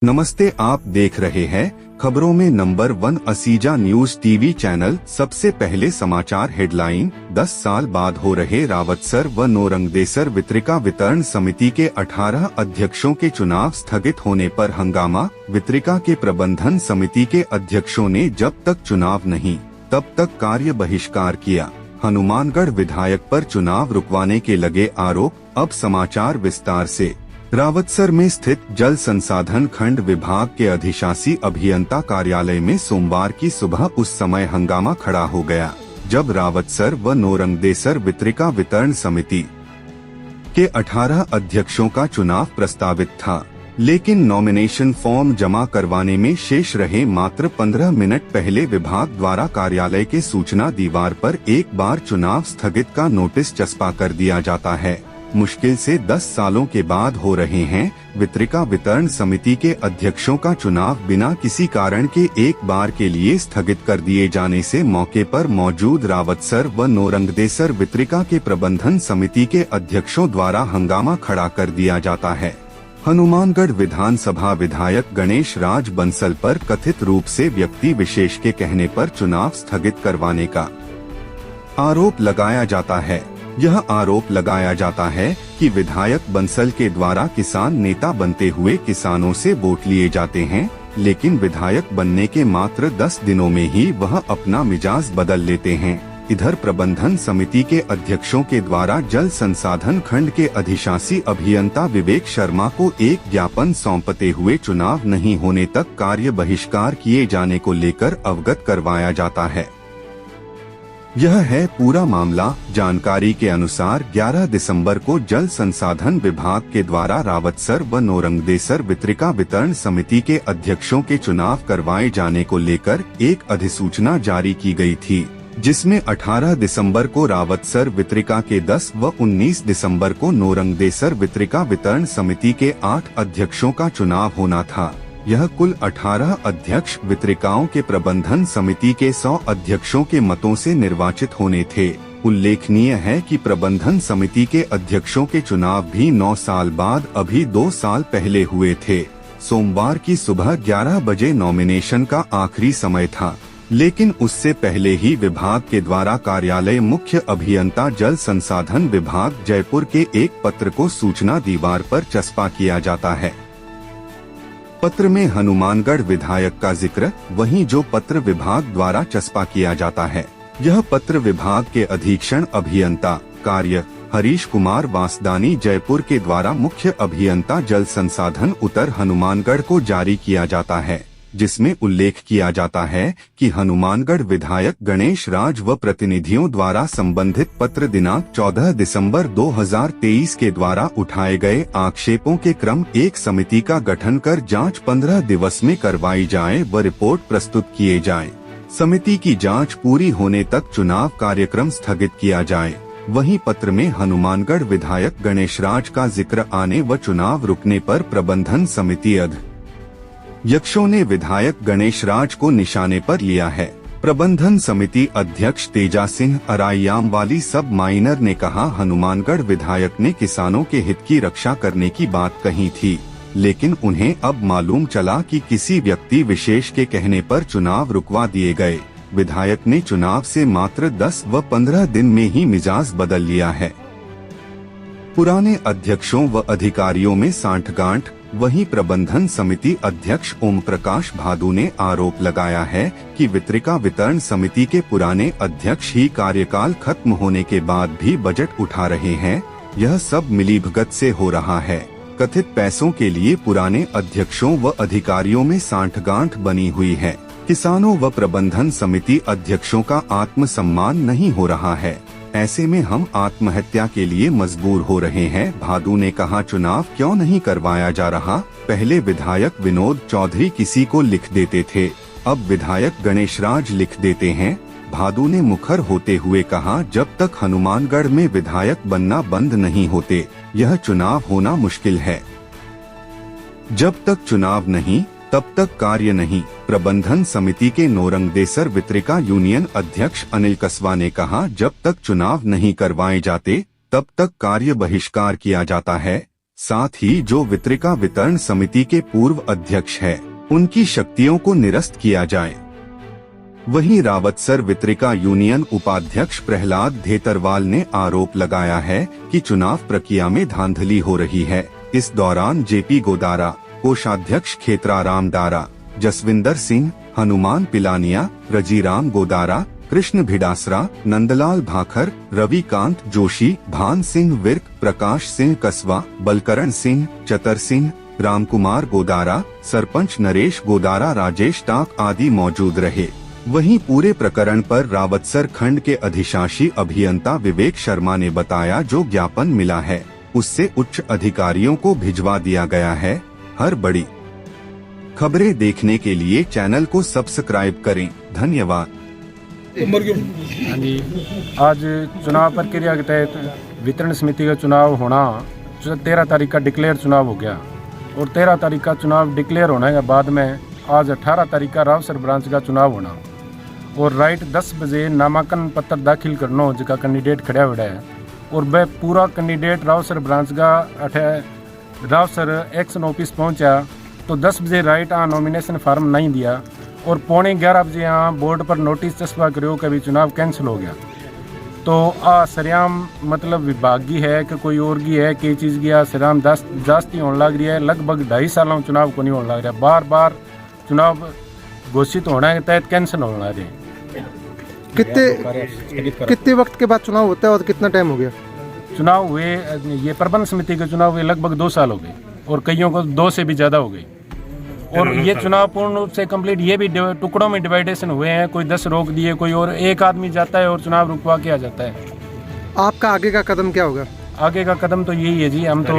नमस्ते, आप देख रहे हैं खबरों में number 1 Asija news TV channel. सबसे पहले समाचार हेडलाइन। 10 साल बाद हो रहे रावतसर व नोरंगदेसर वितरिका वितरण समिति के 18 अध्यक्षों के चुनाव स्थगित होने पर हंगामा। वितरिका के प्रबंधन समिति के अध्यक्षों ने जब तक चुनाव नहीं तब तक कार्य बहिष्कार किया। हनुमानगढ़ विधायक पर चुनाव रुकवाने के लगे आरोप। अब समाचार विस्तार से। रावतसर में स्थित जल संसाधन खंड विभाग के अधिशासी अभियंता कार्यालय में सोमवार की सुबह उस समय हंगामा खड़ा हो गया जब रावतसर व नोरंगदेसर वितरिका वितरण समिति के 18 अध्यक्षों का चुनाव प्रस्तावित था, लेकिन नॉमिनेशन फॉर्म जमा करवाने में शेष रहे मात्र 15 मिनट पहले विभाग द्वारा कार्यालय के सूचना दीवार पर एक बार चुनाव स्थगित का नोटिस चस्पा कर दिया जाता है। मुश्किल से 10 सालों के बाद हो रहे हैं वितरिका वितरण समिति के अध्यक्षों का चुनाव बिना किसी कारण के एक बार के लिए स्थगित कर दिए जाने से मौके पर मौजूद रावतसर व नोरंगदेसर वितरिका के प्रबंधन समिति के अध्यक्षों द्वारा हंगामा खड़ा कर दिया जाता है। हनुमानगढ़ विधानसभा विधायक गणेश राज बंसल पर कथित रूप से व्यक्ति विशेष के कहने पर चुनाव स्थगित करवाने का आरोप लगाया जाता है। यह आरोप लगाया जाता है कि विधायक बंसल के द्वारा किसान नेता बनते हुए किसानों से वोट लिए जाते हैं, लेकिन विधायक बनने के मात्र 10 दिनों में ही वह अपना मिजाज बदल लेते हैं। इधर प्रबंधन समिति के अध्यक्षों के द्वारा जल संसाधन खंड के अधिशासी अभियंता विवेक शर्मा को एक ज्ञापन सौंपते हुए चुनाव नहीं होने तक कार्य बहिष्कार किए जाने को लेकर अवगत करवाया जाता है। यह है पूरा मामला। जानकारी के अनुसार 11 दिसंबर को जल संसाधन विभाग के द्वारा रावतसर व नोरंगदेसर वितरिका वितरण समिति के अध्यक्षों के चुनाव करवाए जाने को लेकर एक अधिसूचना जारी की गई थी, जिसमें 18 दिसंबर को रावतसर वितरिका के 10 व 19 दिसंबर को नोरंगदेसर वितरिका वितरण समिति के 8 अध्यक्षों का चुनाव होना था। यह कुल 18 अध्यक्ष वितरिकाओं के प्रबंधन समिति के 100 अध्यक्षों के मतों से निर्वाचित होने थे। उल्लेखनीय है कि प्रबंधन समिति के अध्यक्षों के चुनाव भी 9 साल बाद अभी 2 साल पहले हुए थे। सोमवार की सुबह 11 बजे नॉमिनेशन का आखिरी समय था, लेकिन उससे पहले ही विभाग के द्वारा कार्यालय मुख्य अभियंता जल संसाधन विभाग जयपुर के एक पत्र को सूचना दीवार पर चस्पा किया जाता है। पत्र में हनुमानगढ़ विधायक का जिक्र, वहीं जो पत्र विभाग द्वारा चस्पा किया जाता है, यह पत्र विभाग के अधीक्षण अभियंता कार्य हरीश कुमार वासदानी जयपुर के द्वारा मुख्य अभियंता जल संसाधन उत्तर हनुमानगढ़ को जारी किया जाता है, जिसमें उल्लेख किया जाता है कि हनुमानगढ़ विधायक गणेश राज व प्रतिनिधियों द्वारा संबंधित पत्र दिनांक 14 दिसंबर 2023 के द्वारा उठाए गए आक्षेपों के क्रम एक समिति का गठन कर जांच 15 दिवस में करवाई जाए व रिपोर्ट प्रस्तुत किए जाए। समिति की जांच पूरी होने तक चुनाव कार्यक्रम स्थगित किया जाए। वहीं पत्र में हनुमानगढ़ विधायक गणेश राज का जिक्र आने व चुनाव रुकने पर प्रबंधन समिति अध्यक्षों ने विधायक गणेश राज को निशाने पर लिया है। प्रबंधन समिति अध्यक्ष तेजा सिंह अराइयाम वाली सब माइनर ने कहा, हनुमानगढ़ विधायक ने किसानों के हित की रक्षा करने की बात कही थी, लेकिन उन्हें अब मालूम चला कि किसी व्यक्ति विशेष के कहने पर चुनाव रुकवा दिए गए। विधायक ने चुनाव से मात्र 10 व 15 दिन में ही मिजाज बदल लिया है। पुराने अध्यक्षों व अधिकारियों में सांठगांठ। वहीं प्रबंधन समिति अध्यक्ष ओम प्रकाश भादु ने आरोप लगाया है कि वितरिका वितरण समिति के पुराने अध्यक्ष ही कार्यकाल खत्म होने के बाद भी बजट उठा रहे हैं। यह सब मिलीभगत से हो रहा है। कथित पैसों के लिए पुराने अध्यक्षों व अधिकारियों में सांठगांठ बनी हुई है। किसानों व प्रबंधन समिति अध्यक्षों का आत्मसम्मान नहीं हो रहा है। ऐसे में हम आत्महत्या के लिए मजबूर हो रहे हैं। भादु ने कहा, चुनाव क्यों नहीं करवाया जा रहा? पहले विधायक विनोद चौधरी किसी को लिख देते थे, अब विधायक गणेश राज लिख देते हैं। भादु ने मुखर होते हुए कहा, जब तक हनुमानगढ़ में विधायक बनना बंद नहीं होते, यह चुनाव होना मुश्किल है। जब तक चुनाव नहीं तब तक कार्य नहीं। प्रबंधन समिति के नोरंगदेसर वितरिका यूनियन अध्यक्ष अनिल कसवा ने कहा, जब तक चुनाव नहीं करवाए जाते तब तक कार्य बहिष्कार किया जाता है। साथ ही जो वितरिका वितरण समिति के पूर्व अध्यक्ष है उनकी शक्तियों को निरस्त किया जाए। वहीं रावतसर वितरिका यूनियन उपाध्यक्ष प्रहलाद धेतरवाल ने आरोप लगाया है कि चुनाव प्रक्रिया में धांधली हो रही है। इस दौरान जेपी गोदारा, कोषाध्यक्ष खेतराराम दारा, जसविंदर सिंह, हनुमान पिलानिया, रजीराम गोदारा, कृष्ण भिडासरा, नंदलाल भाखर, रविकांत जोशी, भान सिंह विर्क, प्रकाश सिंह कसवा, बलकरण सिंह, चतर सिंह, रामकुमार गोदारा, सरपंच नरेश गोदारा, राजेश टाक आदि मौजूद रहे। वहीं पूरे प्रकरण पर रावतसर खंड के अधिशासी अभियंता विवेक शर्मा ने बताया जो ज्ञापन मिला है उससे उच्च अधिकारियों को भिजवा दिया गया है। हर बड़ी खबरें देखने के लिए चैनल को सब्सक्राइब करें। धन्यवाद। हाँ जी, आज चुनाव प्रक्रिया के तहत वितरण समिति का चुनाव होना 13 तारीख का डिक्लेयर चुनाव हो गया और 13 तारीख का चुनाव डिक्लेयर होने के बाद में आज 18 तारीख का रावतसर ब्रांच का चुनाव होना और राइट 10 बजे नामांकन पत्र दाखिल करना जिसका कैंडिडेट खड़ा हुआ है और वह पूरा कैंडिडेट रावतसर ब्रांच का रावतसर एक्शन ऑफिस पहुंचा तो 10 बजे राइट नॉमिनेशन फार्म नहीं दिया और 11:15 बजे यहाँ बोर्ड पर नोटिस चस्पा करो कि भी चुनाव कैंसिल हो गया। तो सरेआम मतलब विभागी है कि कोई और की है कई चीज़ की सरेआम जास्ती होने लग रही है। लगभग 2.5 सालों चुनाव को नहीं होने लग रहा, बार बार चुनाव घोषित होने के तहत कैंसिल होने लग रहे। कितने वक्त के बाद चुनाव होता है और कितना टाइम हो गया? चुनाव हुए ये प्रबंध समिति के चुनाव हुए लगभग 2 साल हो गए और कईयों को 2 से भी ज़्यादा हो गई और ये चुनाव पूर्ण रूप से कंप्लीट ये भी टुकड़ों में डिवाइडेशन हुए हैं। कोई 10 रोक दिए, कोई और एक आदमी जाता है और चुनाव रुकवा के आ जाता है। आपका आगे का कदम क्या होगा? आगे का कदम तो यही है जी, हम तो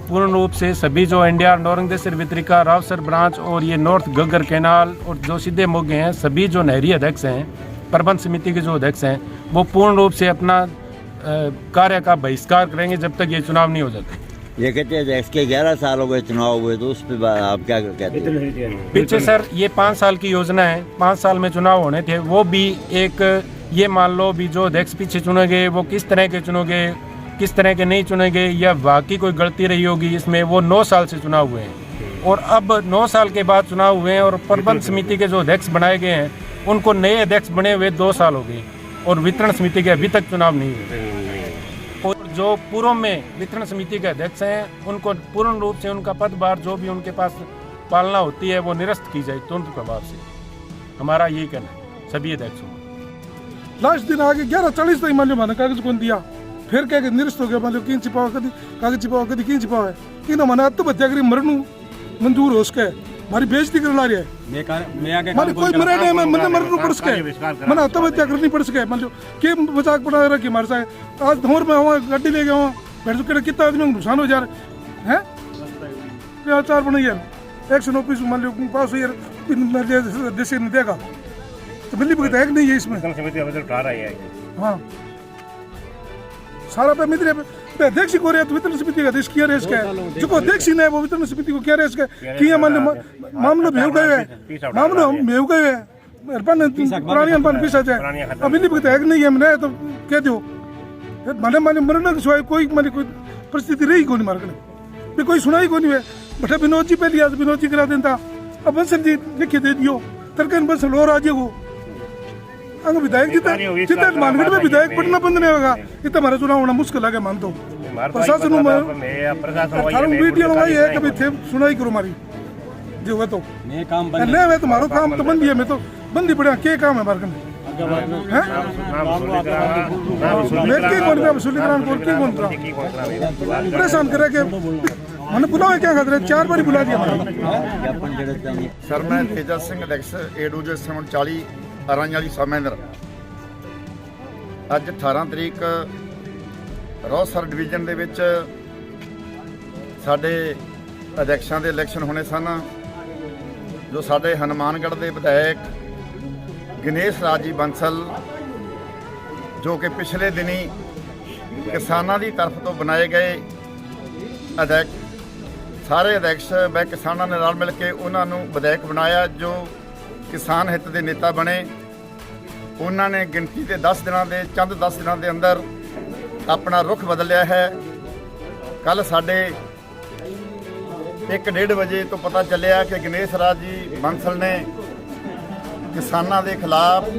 पूर्ण रूप से सभी जो एनडीआर नौरंगदेसर वितरिका रावतसर ब्रांच और ये नॉर्थ घग्गर कैनाल और जो सीधे मोगे हैं सभी जो नहरी अध्यक्ष हैं प्रबंध समिति के जो अध्यक्ष हैं वो पूर्ण रूप से अपना कार्य का बहिष्कार करेंगे जब तक ये चुनाव नहीं हो जाते। ये कहते हैं इसके 11 साल हो गए चुनाव हुए तो उस पर आप क्या कहते हैं? पीछे सर ये 5 साल की योजना है, 5 साल में चुनाव होने थे। वो भी एक ये मान लो भी जो अध्यक्ष पीछे चुने गए वो किस तरह के चुनोगे किस तरह के नहीं चुने गए या वाकई कोई गलती रही होगी इसमें। वो 9 साल से चुनाव हुए हैं और अब 9 साल के बाद चुनाव हुए हैं और प्रबंध समिति के जो अध्यक्ष बनाए गए हैं उनको नए अध्यक्ष बने हुए 2 साल हो गए और वितरण समिति के अभी तक चुनाव नहीं हुए। और जो पूर्व में वितरण समिति के अध्यक्ष हैं उनको पूर्ण रूप से उनका पदभार जो भी उनके पास पालना होती है वो निरस्त की जाए तुरंत प्रभाव से। हमारा यही कहना है सभी अध्यक्षों को। लास्ट दिन आगे 11:40 तक मान लो मैंने कागज कौन दिया फिर क्या निरस्त हो गया। मान लो किन छिपावा कभी कागज छिपावा कभी किन छिपावा है कि ना मैंने आत्महत्या करी मरनू मंजूर हो उसके हमारी बेइज्जती करना रही है। मैंने कोई मरे नहीं मैंने मरनू पड़ सके मैंने आत्महत्या करनी पड़ सके। मान लो के मजाक बना रखी हमारे साथ आज धोर में वहाँ गाड़ी ले गया वहाँ बैठ चुके कितना आदमी को नुकसान हो जा रहा है। 4 बनाई है एक्शन ऑफिस मान लो पास हुई देश ने देगा तो मिली भगत है नहीं है इसमें। हाँ सारा पे मित्र अध्यक्ष को रहे तो वितरण समिति का अध्यक्ष किया रेस का जो अध्यक्ष ही नहीं वो वितरण समिति को क्या रेस का किया मान मामलो भेव गए हैं मामलो हम भेव गए हैं पुरानी अनपान पीसा जाए अब मिली भगत है नहीं है मैंने तो कह दो माने माने मरने के सिवाय कोई माने कोई परिस्थिति रही को नहीं मार्ग कोई सुनाई को नहीं है। बटा विनोद जी पहले आज विनोद जी करा देता अब बंसल जी लिखे दे दियो तरकन बंसल और आज वो विधायक जितना मानगढ़ में विधायक पढ़ना बंद नहीं होगा इतना हमारा चुनाव होना मुश्किल है। मान दो प्रशासन है कभी थे सुनाई करो हमारी जो हुआ तो नहीं हुआ तुम्हारा काम तो बंदी है मैं तो बंदी पड़ा क्या काम है हमारे परेशान करे के मैंने बुलाया क्या खतरे 4 बार बुला दिया। सर मैं तेजस सिंह अध्यक्ष A2J 40 ਅਰਾਂ ਵਾਲੀ ਸਮੇਂਦਰ ਅੱਜ 18 ਤਰੀਕ ਰੌਸਰ ਡਿਵੀਜ਼ਨ ਦੇ ਵਿੱਚ ਸਾਡੇ ਅਧਿਕਸ਼ਾਂ ਦੇ ਇਲੈਕਸ਼ਨ ਹੋਣੇ ਸਨ ਜੋ ਸਾਡੇ ਹਨੂਮਾਨਗੜ੍ਹ ਦੇ ਵਿਧਾਇਕ ਗਣੇਸ਼ ਰਾਜ ਜੀ ਬੰਸਲ ਜੋ ਕਿ ਪਿਛਲੇ ਦਿਨੀ ਕਿਸਾਨਾਂ ਦੀ ਤਰਫ ਤੋਂ ਬਣਾਏ ਗਏ ਅਧਿਕ ਸਾਰੇ ਅਧਿਕਸ਼ व ਕਿਸਾਨਾਂ ਨੇ ਰਲ ਮਿਲ ਕੇ ਉਹਨਾਂ ਨੂੰ ਵਿਧਾਇਕ ਬਣਾਇਆ ਜੋ किसान हित के नेता बने। उन्होंने गिनती के 10 दिनों के चंद 10 दिनों के अंदर अपना रुख बदलिया है ਕੱਲ ਸਾਡੇ 1:30 ਵਜੇ ਤੋਂ ਪਤਾ ਚੱਲਿਆ ਕਿ ਗਣੇਸ਼ ਰਾਜ ਜੀ ਬਾਂਸਲ ਨੇ ਕਿਸਾਨਾਂ ਦੇ ਖਿਲਾਫ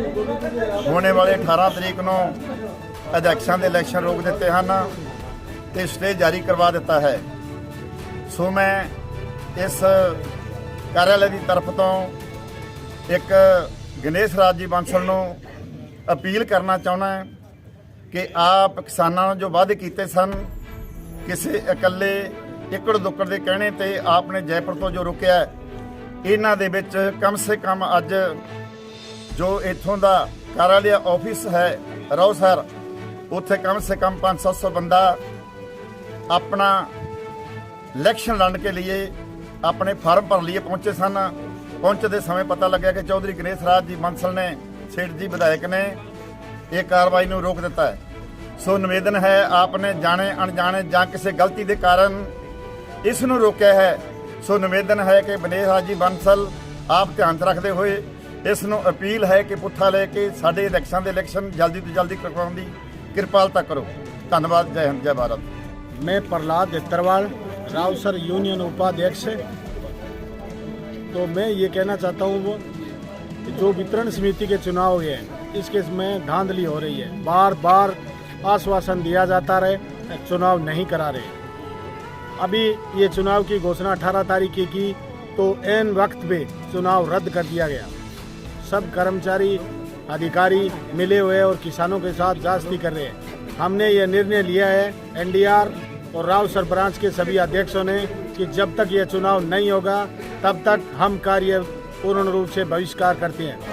ਹੋਣੇ ਵਾਲੇ 18 ਤਰੀਕ ਨੂੰ ਅਧਿਆਕਸ਼ਾਂ ਦੇ ਇਲੈਕਸ਼ਨ ਰੋਕ ਦਿੱਤੇ ਹਨ ਤੇ ਸਟੇ ਜਾਰੀ ਕਰਵਾ ਦਿੱਤਾ ਹੈ। ਸੋ ਮੈਂ ਇਸ ਕਾਰਿਆਲੇ ਦੀ ਤਰਫ ਤੋਂ ਇੱਕ ਗਣੇਸ਼ ਰਾਜ ਜੀ ਬਾਂਸਲ ਨੂੰ ਅਪੀਲ ਕਰਨਾ ਚਾਹੁੰਦਾ ਕਿ ਆਪ ਕਿਸਾਨਾਂ ਨੂੰ ਜੋ ਵਾਅਦੇ ਕੀਤੇ ਸਨ ਕਿਸੇ ਇਕੱਲੇ ਏਕੜ ਦੁੱਕੜ ਦੇ ਕਹਿਣੇ ਤੇ ਆਪ ਨੇ ਜੈਪੁਰ ਤੋਂ ਜੋ ਰੁਕਿਆ ਇਹਨਾਂ ਦੇ ਵਿੱਚ ਕਮ ਸੇ ਕਮ ਅੱਜ ਜੋ ਇੱਥੋਂ ਦਾ ਕਾਰਿਆਲੇ ਆਫਿਸ ਹੈ ਰੌਸਰ ਉੱਥੇ ਕਮ ਸੇ ਕਮ 500 ਬੰਦਾ ਆਪਣਾ ਇਲੈਕਸ਼ਨ ਲੜਨ ਕੇ ਲਈ ਆਪਣੇ ਫਾਰਮ ਭਰਨ ਲਈ ਪਹੁੰਚੇ ਸਨ। ਪਹੁੰਚਦੇ ਸਮੇਂ ਪਤਾ ਲੱਗਿਆ ਕਿ ਚੌਧਰੀ ਗਣੇਸ਼ ਰਾਜ ਜੀ ਬਾਂਸਲ ਨੇ ਸੇਠ ਜੀ ਵਿਧਾਇਕ ਨੇ ਇਹ ਕਾਰਵਾਈ ਨੂੰ ਰੋਕ ਦਿੱਤਾ ਹੈ। ਸੋ ਨਿਵੇਦਨ ਹੈ ਆਪ ਨੇ ਜਾਣੇ ਅਣਜਾਣੇ ਜਾਂ ਕਿਸੇ ਗਲਤੀ ਦੇ ਕਾਰਨ ਇਸ ਨੂੰ ਰੋਕਿਆ ਹੈ। ਸੋ ਨਿਵੇਦਨ ਹੈ ਕਿ ਗਣੇਸ਼ ਰਾਜ ਜੀ ਬਾਂਸਲ ਆਪ ਧਿਆਨ 'ਚ ਰੱਖਦੇ ਹੋਏ ਇਸ ਨੂੰ ਅਪੀਲ ਹੈ ਕਿ ਪੁੱਠਾ ਲੈ ਕੇ ਸਾਡੇ ਇਲੈਕਸ਼ਨ ਜਲਦੀ ਤੋਂ ਜਲਦੀ ਕਰਵਾਉਣ ਦੀ ਕਿਰਪਾਲਤਾ ਕਰੋ। ਧੰਨਵਾਦ। ਜੈ ਹਿੰਦ, ਜੈ ਭਾਰਤ। मैं प्रहलाद देतरवाल रावसर यूनियन उपाध्यक्ष। तो मैं ये कहना चाहता हूँ कि जो वितरण समिति के चुनाव हुए हैं इसके में धांधली हो रही है। बार बार आश्वासन दिया जाता रहे, चुनाव नहीं करा रहे। अभी ये चुनाव की घोषणा 18 तारीख की तो ऐन वक्त पे चुनाव रद्द कर दिया गया। सब कर्मचारी अधिकारी मिले हुए और किसानों के साथ जांच कर रहे हैं। हमने ये निर्णय लिया है एनडीआर और रावसर ब्रांच के सभी अध्यक्षों ने कि जब तक ये चुनाव नहीं होगा तब तक हम कार्य पूर्ण रूप से बहिष्कार करते हैं।